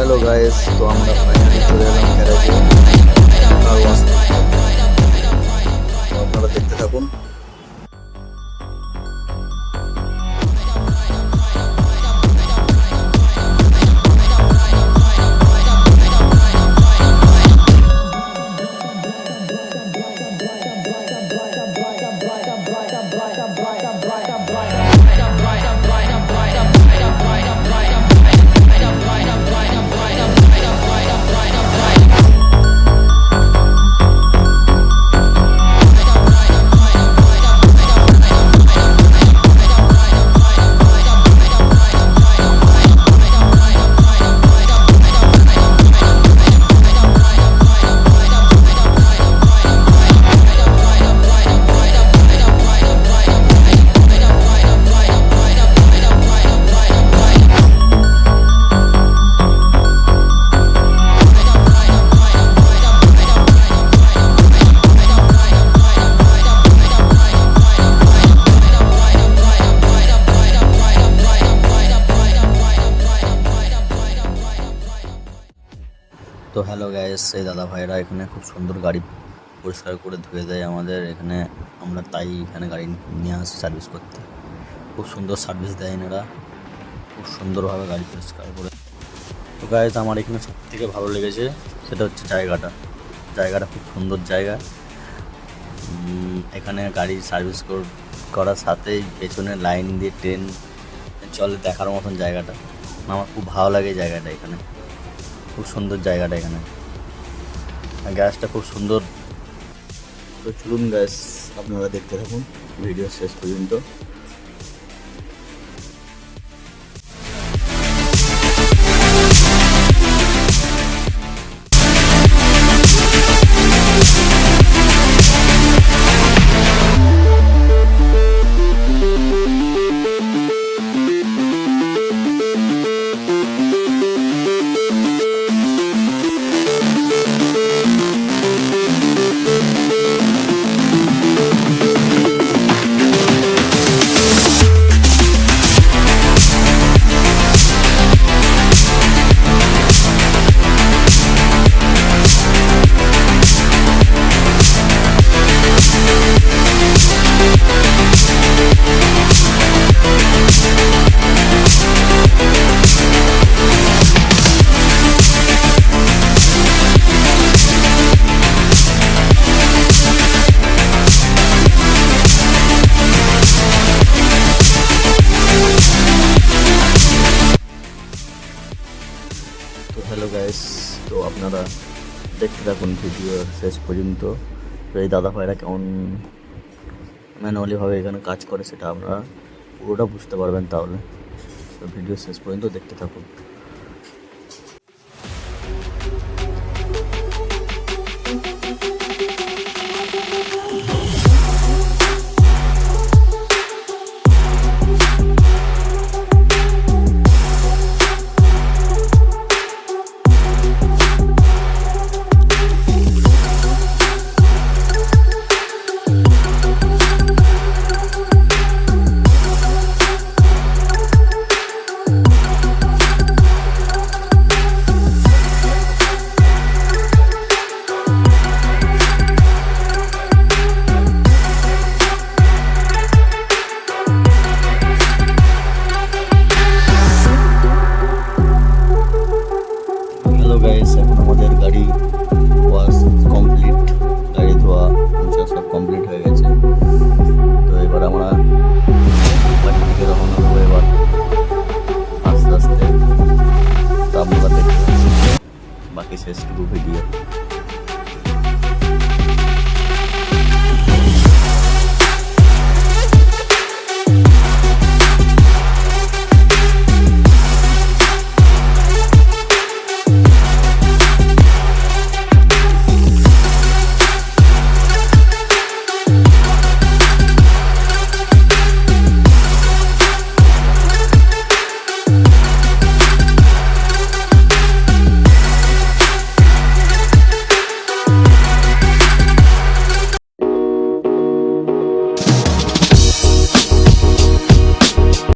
Hello guys, তো আমরা finally চলে এলাম গ্যারেজে কার ওয়াশ করতে। তো আপনারা দেখতে থাকুন। তো হ্যালো গাইস, এই দাদা ভাইরা এখানে খুব সুন্দর গাড়ি পরিষ্কার করে ধুয়ে দেয় আমাদের এখানে। আমরা তাই এখানে গাড়ি নিয়ে আসি সার্ভিস করতে। খুব সুন্দর সার্ভিস দেয় এনারা, খুব সুন্দরভাবে গাড়ি পরিষ্কার করে। তো গাইস, আমার এখানে সবথেকে ভালো লেগেছে সেটা হচ্ছে জায়গাটা খুব সুন্দর জায়গা। এখানে গাড়ি সার্ভিস করার সাথেই পেছনে লাইন দিয়ে ট্রেন চলে, দেখার মতন জায়গাটা। আমার খুব ভালো লাগে জায়গাটা। এখানে খুব সুন্দর জায়গাটা, এখানে গ্যাসটা খুব সুন্দর। তো চলুন গ্যাস, আপনারা দেখতে থাকুন ভিডিও শেষ পর্যন্ত। তো হ্যালো গাইস, তো আপনারা দেখতে থাকুন ভিডিও শেষ পর্যন্ত। তো এই দাদা ভাইরা কেমন ম্যানুয়ালিভাবে এখানে কাজ করে সেটা আপনারা পুরোটা বুঝতে পারবেন তাহলে। তো ভিডিও শেষ পর্যন্ত দেখতে থাকুন। হ্যালো গাইস, এখন আমাদের গাড়ি ওয়াশ কমপ্লিট, গাড়ি ধোয়া মোছা সব কমপ্লিট হয়ে গেছে। তো এবার আমরা বাড়ির দিকে রওনা হবো এবার আস্তে আস্তে। তো আপনারা দেখতে বাকি শেষটুকু ভিডিও।